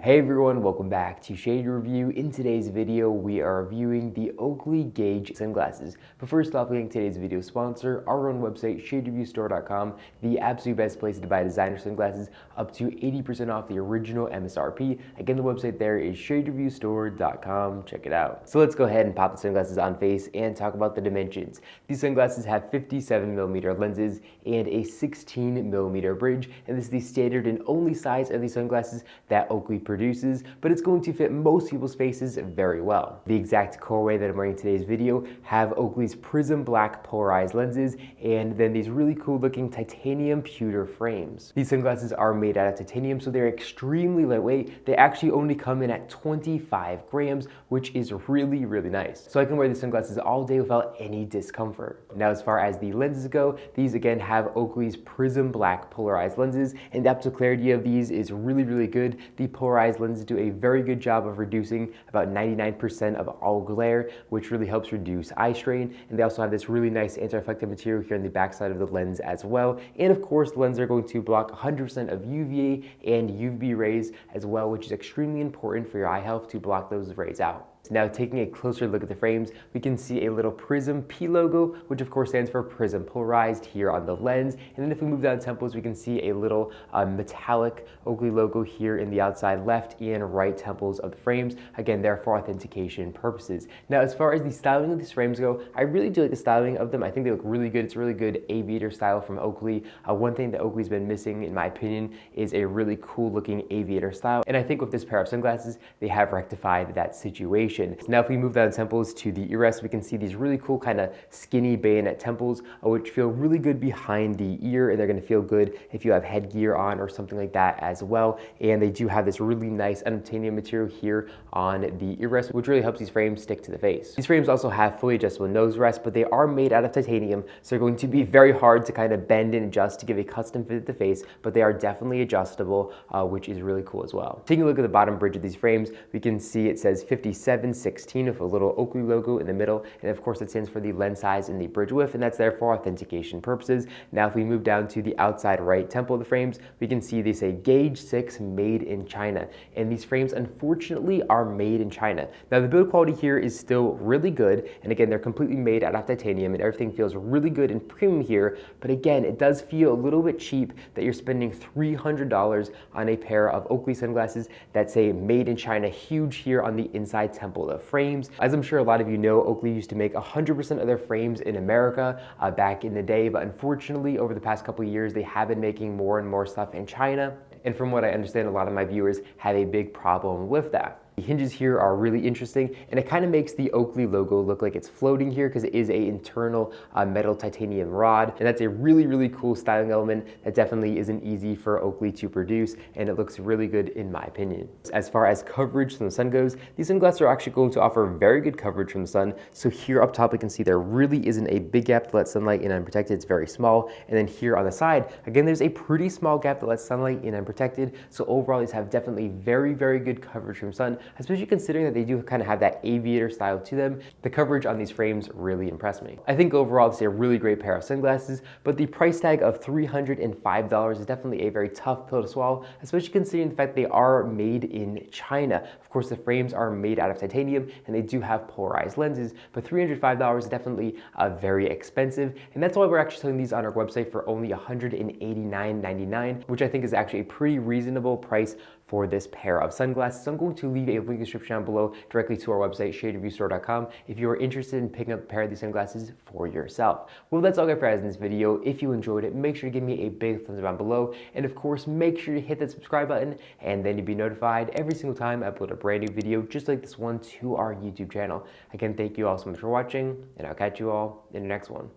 Hey everyone, welcome back to Shade Review. In today's video, we are reviewing the Oakley Gauge sunglasses. But first off, link today's video sponsor, our own website, shadereviewstore.com, the absolute best place to buy designer sunglasses, up to 80% off the original MSRP. Again, the website there is shadereviewstore.com. Check it out. So let's go ahead and pop the sunglasses on face and talk about the dimensions. These sunglasses have 57mm lenses and a 16mm bridge, and this is the standard and only size of these sunglasses that Oakley produces, but it's going to fit most people's faces very well. The exact colorway that I'm wearing in today's video have Oakley's prism black polarized lenses and then these really cool looking titanium pewter frames. These sunglasses are made out of titanium, so they're extremely lightweight. They actually only come in at 25 grams, which is really nice. So I can wear these sunglasses all day without any discomfort. Now, as far as the lenses go, these again have Oakley's prism black polarized lenses, and the optical clarity of these is really good. The polarized lenses do a very good job of reducing about 99% of all glare, which really helps reduce eye strain. And they also have this really nice anti-reflective material here on the backside of the lens as well. And of course, the lenses are going to block 100% of UVA and UVB rays as well, which is extremely important for your eye health to block those rays out. Now, taking a closer look at the frames, we can see a little Prism P logo, which of course stands for Prism Polarized here on the lens. And then if we move down temples, we can see a little metallic Oakley logo here in the outside left and right temples of the frames. Again, they're for authentication purposes. Now, as far as the styling of these frames go, I really do like the styling of them. I think they look really good. It's a really good aviator style from Oakley. One thing that Oakley's been missing, in my opinion, is a really cool looking aviator style. And I think with this pair of sunglasses, they have rectified that situation. Now, if we move down temples to the ear rest, we can see these really cool kind of skinny bayonet temples, which feel really good behind the ear, and they're going to feel good if you have headgear on or something like that as well. And they do have this really nice unobtainium material here on the ear rest, which really helps these frames stick to the face. These frames also have fully adjustable nose rests, but they are made out of titanium, so they're going to be very hard to kind of bend and adjust to give a custom fit to the face, but they are definitely adjustable, which is really cool as well. Taking a look at the bottom bridge of these frames, we can see it says 5716 with a little Oakley logo in the middle, and of course it stands for the lens size and the bridge width, and that's there for authentication purposes. Now, if we move down to the outside right temple of the frames, we can see they say Gauge 6 made in China, and these frames unfortunately are made in China. Now, the build quality here is still really good, and again, they're completely made out of titanium, and everything feels really good and premium here, but again, it does feel a little bit cheap that you're spending $300 on a pair of Oakley sunglasses that say made in China, huge here on the inside temple of frames. As I'm sure a lot of you know, Oakley used to make 100% of their frames in America back in the day, but unfortunately over the past couple of years they have been making more and more stuff in China, and from what I understand, a lot of my viewers have a big problem with that. The hinges here are really interesting, and it kind of makes the Oakley logo look like it's floating here because it is an internal metal titanium rod, and that's a really cool styling element that definitely isn't easy for Oakley to produce, and it looks really good in my opinion. As far as coverage from the sun goes, these sunglasses are actually going to offer very good coverage from the sun. So here up top, we can see there really isn't a big gap to let sunlight in unprotected. It's very small, and then here on the side, again, there's a pretty small gap that lets sunlight in unprotected. So overall, these have definitely very good coverage from sun, especially considering that they do kind of have that aviator style to them. The coverage on these frames really impressed me. I think overall this is a really great pair of sunglasses, but the price tag of $305 is definitely a very tough pill to swallow, especially considering the fact they are made in China. Of course, the frames are made out of titanium and they do have polarized lenses, but $305 is definitely very expensive, and that's why we're actually selling these on our website for only $189.99, which I think is actually a pretty reasonable price for this pair of sunglasses. So I'm going to leave a link in the description down below directly to our website, shadereviewstore.com, if you are interested in picking up a pair of these sunglasses for yourself. Well, that's all I have for you guys in this video. If you enjoyed it, make sure to give me a big thumbs up down below, and of course, make sure to hit that subscribe button, and then you'll be notified every single time I upload a brand new video just like this one to our YouTube channel. Again, thank you all so much for watching, and I'll catch you all in the next one.